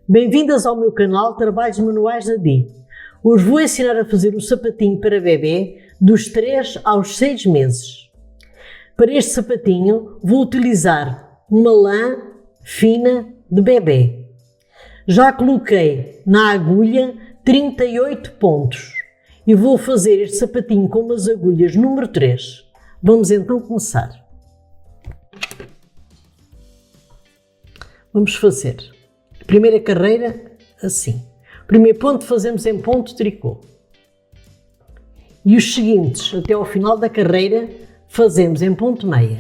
Bem-vindas ao meu canal Trabalhos Manuais da Di. Hoje vou ensinar a fazer o sapatinho para bebê dos 3 aos 6 meses. Para este sapatinho vou utilizar uma lã fina de bebê. Já coloquei na agulha 38 pontos e vou fazer este sapatinho com umas agulhas número 3. Vamos então começar. Vamos fazer a primeira carreira assim. O primeiro ponto fazemos em ponto tricô. E os seguintes, até ao final da carreira, fazemos em ponto meia.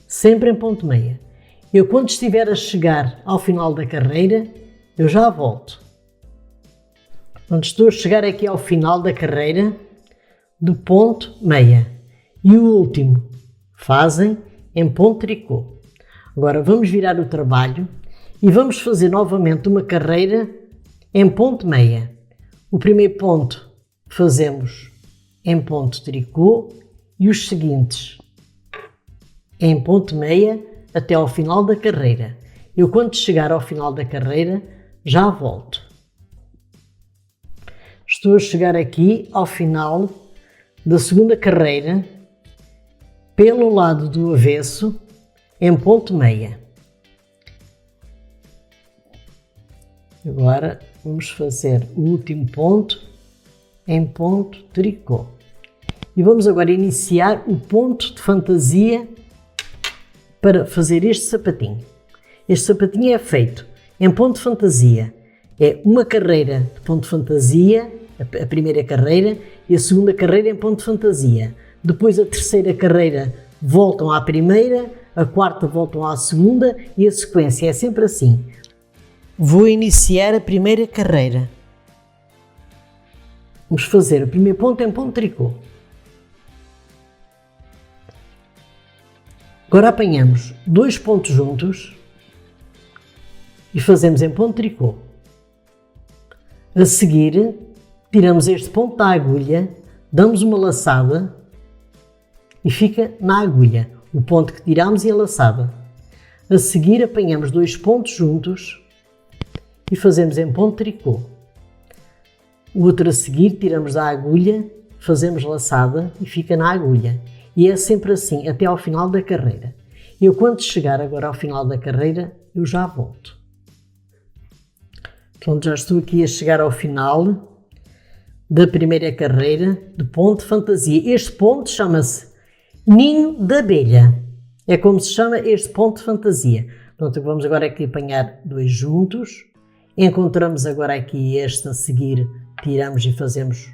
Sempre em ponto meia. Eu, quando estiver a chegar ao final da carreira, eu já volto. Quando estou a chegar aqui ao final da carreira, do ponto meia. E o último fazem em ponto tricô. Agora vamos virar o trabalho e vamos fazer novamente uma carreira em ponto meia. O primeiro ponto fazemos em ponto tricô e os seguintes em ponto meia até ao final da carreira. Eu, quando chegar ao final da carreira, já volto. Estou a chegar aqui ao final da segunda carreira, pelo lado do avesso, em ponto meia. Agora vamos fazer o último ponto em ponto tricô. E vamos agora iniciar o ponto de fantasia para fazer este sapatinho. Este sapatinho é feito em ponto de fantasia. É uma carreira de ponto de fantasia, a primeira carreira, e a segunda carreira em ponto de fantasia. Depois a terceira carreira voltam à primeira, a quarta voltam à segunda e a sequência é sempre assim. Vou iniciar a primeira carreira. Vamos fazer o primeiro ponto em ponto tricô. Agora apanhamos 2 pontos juntos e fazemos em ponto tricô. A seguir, tiramos este ponto da agulha, damos uma laçada e fica na agulha. O ponto que tiramos e a laçada. A seguir apanhamos 2 pontos juntos e fazemos em ponto tricô. O outro a seguir tiramos da agulha, fazemos laçada e fica na agulha. E é sempre assim até ao final da carreira. Eu, quando chegar agora ao final da carreira, eu já volto. Pronto, já estou aqui a chegar ao final da primeira carreira de ponto de fantasia. Este ponto chama-se ninho de abelha. É como se chama este ponto de fantasia. Pronto, vamos agora aqui apanhar 2 juntos. Encontramos agora aqui este a seguir, tiramos e fazemos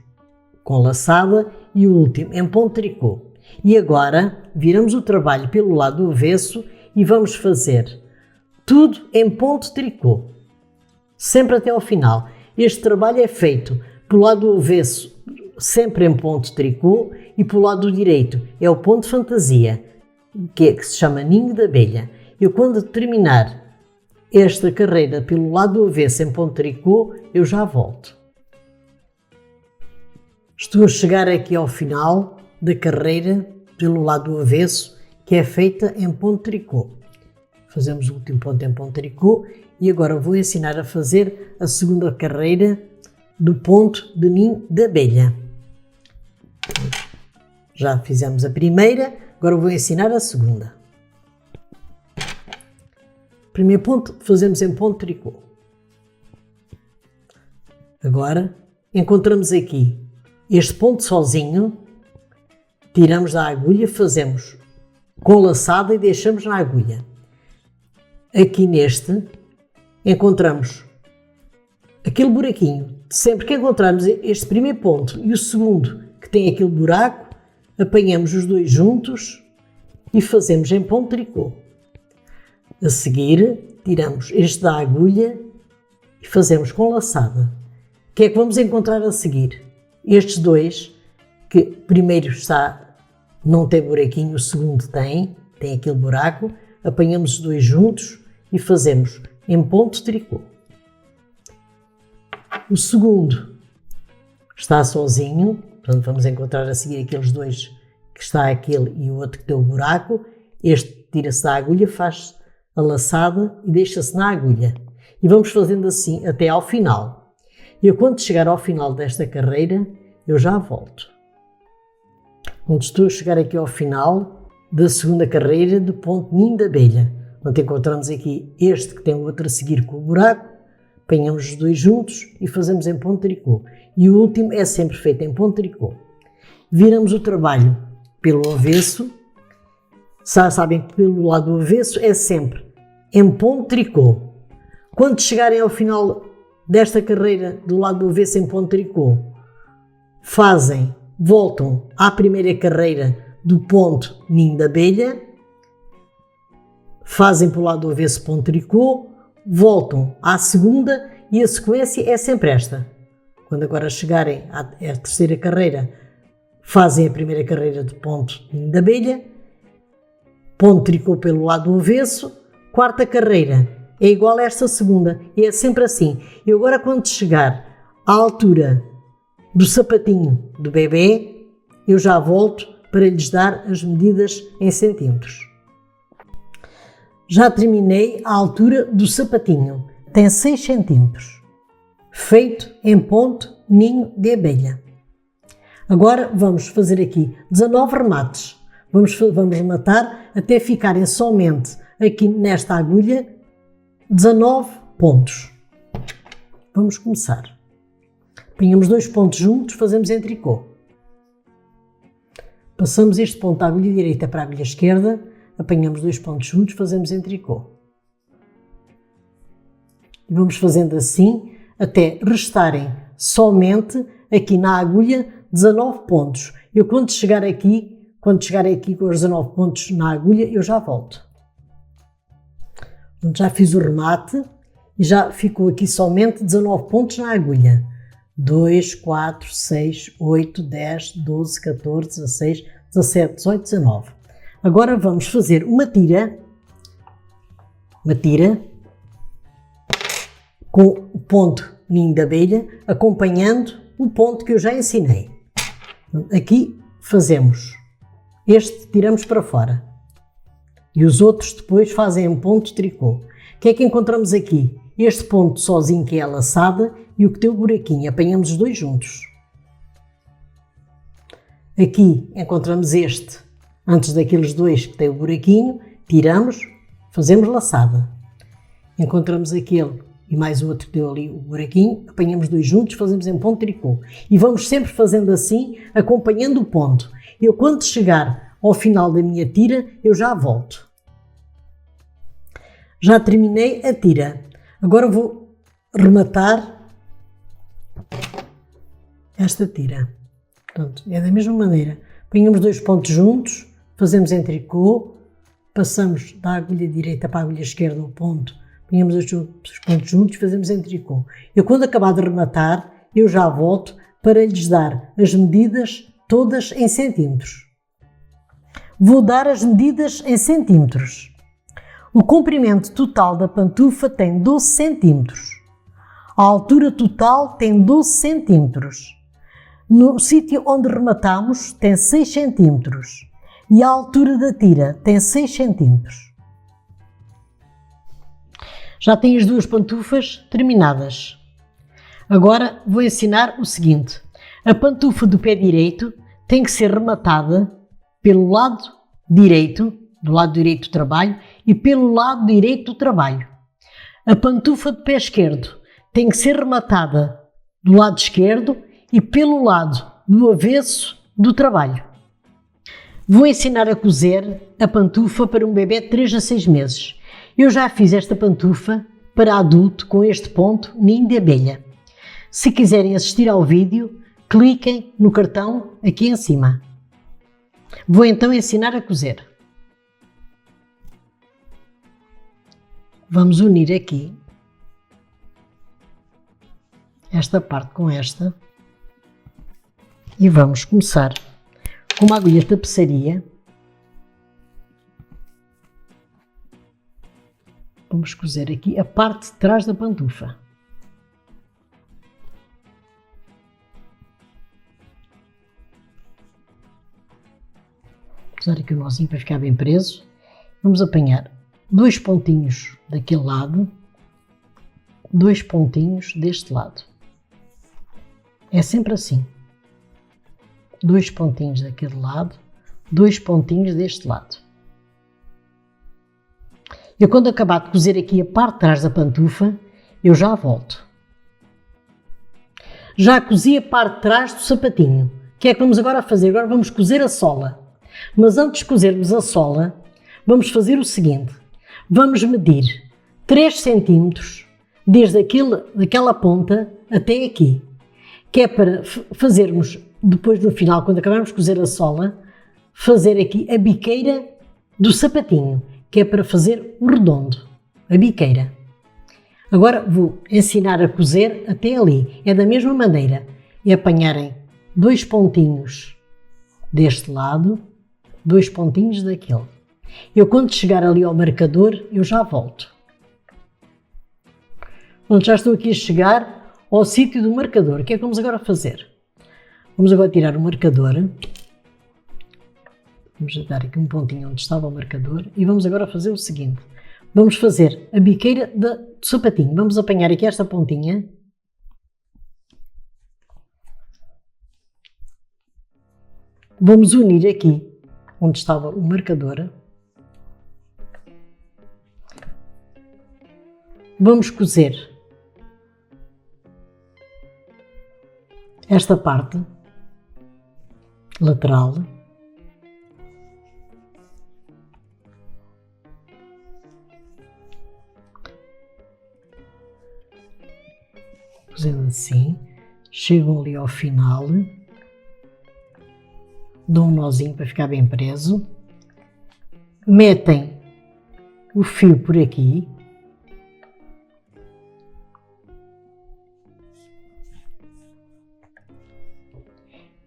com laçada. E o último em ponto tricô. E agora viramos o trabalho pelo lado do avesso e vamos fazer tudo em ponto tricô. Sempre até ao final. Este trabalho é feito pelo lado do avesso, sempre em ponto tricô, e pelo lado direito é o ponto de fantasia, que se chama ninho de abelha. Eu, quando terminar esta carreira pelo lado do avesso em ponto tricô, eu já volto. Estou a chegar aqui ao final da carreira pelo lado do avesso, que é feita em ponto tricô. Fazemos o último ponto em ponto tricô e agora vou ensinar a fazer a segunda carreira do ponto de ninho de abelha. Já fizemos a primeira, agora vou ensinar a segunda. Primeiro ponto fazemos em ponto tricô. Agora encontramos aqui este ponto sozinho, tiramos da agulha, fazemos com laçada e deixamos na agulha. Aqui neste encontramos aquele buraquinho. Sempre que encontrarmos este primeiro ponto e o segundo que tem aquele buraco, apanhamos os 2 juntos e fazemos em ponto tricô. A seguir, tiramos este da agulha e fazemos com laçada. O que é que vamos encontrar a seguir? Estes 2, que primeiro não tem buraquinho, o segundo tem aquele buraco, apanhamos os 2 juntos e fazemos em ponto tricô. O segundo está sozinho, portanto vamos encontrar a seguir aqueles 2 que está aquele e o outro que tem o buraco. Este tira-se da agulha, faz a laçada e deixa-se na agulha. E vamos fazendo assim até ao final. E quando chegar ao final desta carreira, eu já volto. Quando estou a chegar aqui ao final da segunda carreira do ponto ninho de abelha, onde encontramos aqui este que tem o outro a seguir com o buraco, apanhamos os dois juntos e fazemos em ponto tricô. E o último é sempre feito em ponto tricô. Viramos o trabalho pelo avesso. Sabem que pelo lado do avesso é sempre em ponto tricô. Quando chegarem ao final desta carreira do lado do avesso em ponto tricô, voltam à primeira carreira do ponto ninho de abelha, fazem pelo lado do avesso ponto tricô, voltam à segunda e a sequência é sempre esta. Quando agora chegarem à terceira carreira, fazem a primeira carreira do ponto ninho de abelha, ponto tricô pelo lado do avesso, quarta carreira é igual a esta segunda e é sempre assim. E agora quando chegar à altura do sapatinho do bebê, eu já volto para lhes dar as medidas em centímetros. Já terminei a altura do sapatinho, tem 6 centímetros, feito em ponto ninho de abelha. Agora vamos fazer aqui 19 remates. Vamos rematar até ficarem somente aqui nesta agulha 19 pontos. Vamos começar. Apanhamos 2 pontos juntos, fazemos em tricô. Passamos este ponto da agulha direita para a agulha esquerda, apanhamos 2 pontos juntos, fazemos em tricô. E vamos fazendo assim até restarem somente aqui na agulha 19 pontos. Eu quando chegar aqui com os 19 pontos na agulha, eu já volto. Já fiz o remate e já ficou aqui somente 19 pontos na agulha. 2, 4, 6, 8, 10, 12, 14, 16, 17, 18, 19. Agora vamos fazer uma tira com o ponto ninho de abelha, acompanhando o ponto que eu já ensinei. Aqui fazemos este, tiramos para fora. E os outros depois fazem em ponto tricô. O que é que encontramos aqui? Este ponto sozinho que é a laçada e o que tem o buraquinho. Apanhamos os dois juntos. Aqui encontramos este, antes daqueles dois que tem o buraquinho, tiramos, fazemos laçada. Encontramos aquele e mais o outro que deu ali o buraquinho, apanhamos dois juntos, fazemos em ponto tricô. E vamos sempre fazendo assim, acompanhando o ponto. Eu quando chegar ao final da minha tira, eu já volto. Já terminei a tira. Agora vou rematar esta tira. Portanto, é da mesma maneira. Apanhamos dois pontos juntos, fazemos em tricô, passamos da agulha direita para a agulha esquerda o ponto, apanhamos os pontos juntos, fazemos em tricô. Eu quando acabar de rematar, eu já volto para lhes dar as medidas todas em centímetros. Vou dar as medidas em centímetros. O comprimento total da pantufa tem 12 centímetros. A altura total tem 12 centímetros. No sítio onde rematamos tem 6 centímetros. E a altura da tira tem 6 centímetros. Já tenho as duas pantufas terminadas. Agora vou ensinar o seguinte. A pantufa do pé direito tem que ser rematada pelo lado direito, do lado direito do trabalho, e pelo lado direito do trabalho. A pantufa do pé esquerdo tem que ser rematada do lado esquerdo e pelo lado do avesso do trabalho. Vou ensinar a cozer a pantufa para um bebê de 3 a 6 meses. Eu já fiz esta pantufa para adulto com este ponto ninho de abelha. Se quiserem assistir ao vídeo, cliquem no cartão aqui em cima. Vou então ensinar a cozer. Vamos unir aqui esta parte com esta e vamos começar com uma agulha de tapeçaria. Vamos cozer aqui a parte de trás da pantufa. Vou usar aqui o nozinho para ficar bem preso. Vamos apanhar 2 pontinhos daquele lado, 2 pontinhos deste lado. É sempre assim. 2 pontinhos daquele lado, 2 pontinhos deste lado. Eu, quando acabar de cozer aqui a parte de trás da pantufa, eu já volto. Já cozi a parte de trás do sapatinho. O que é que vamos agora fazer? Agora vamos cozer a sola. Mas antes de cozermos a sola, vamos fazer o seguinte. Vamos medir 3 cm desde daquela ponta até aqui. Que é para fazermos, depois no final, quando acabarmos de cozer a sola, fazer aqui a biqueira do sapatinho, que é para fazer o redondo, a biqueira. Agora vou ensinar a cozer até ali. É da mesma maneira. É apanharem 2 pontinhos deste lado, 2 pontinhos daquele. Eu, quando chegar ali ao marcador, eu já volto. Pronto, já estou aqui a chegar ao sítio do marcador. O que é que vamos agora fazer? Vamos agora tirar o marcador. Vamos dar aqui um pontinho onde estava o marcador e vamos agora fazer o seguinte. Vamos fazer a biqueira do sapatinho. Vamos apanhar aqui esta pontinha. Vamos unir aqui onde estava o marcador. Vamos cozer esta parte lateral. Fazendo assim, chegam ali ao final, dão um nozinho para ficar bem preso, metem o fio por aqui,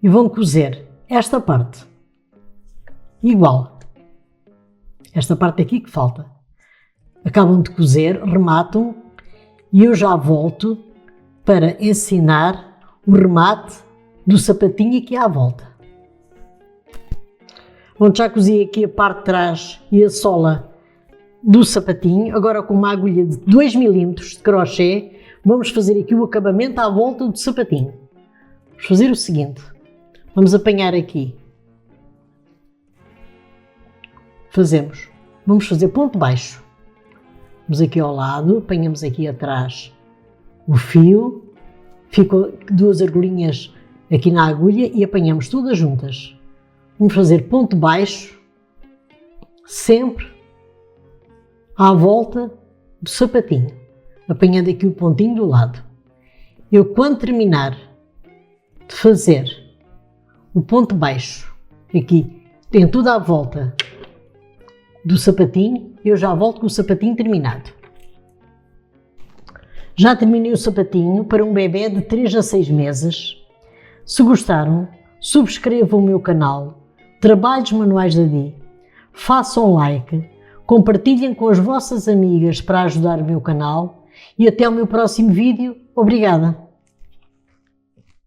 e vão cozer esta parte, igual, esta parte aqui que falta. Acabam de cozer, rematam e eu já volto para ensinar o remate do sapatinho aqui à volta. Onde já cozi aqui a parte de trás e a sola do sapatinho, agora com uma agulha de 2 mm de crochê, vamos fazer aqui o acabamento à volta do sapatinho. Vamos fazer o seguinte, vamos apanhar aqui, vamos fazer ponto baixo, vamos aqui ao lado, apanhamos aqui atrás o fio, ficam 2 argolinhas aqui na agulha e apanhamos todas juntas. Vamos fazer ponto baixo, sempre à volta do sapatinho, apanhando aqui o pontinho do lado. Eu, quando terminar de fazer o ponto baixo, aqui tem tudo à volta do sapatinho, eu já volto com o sapatinho terminado. Já terminei o sapatinho para um bebê de 3 a 6 meses. Se gostaram, subscrevam o meu canal, Trabalhos Manuais da Di, façam like, compartilhem com as vossas amigas para ajudar o meu canal e até o meu próximo vídeo. Obrigada!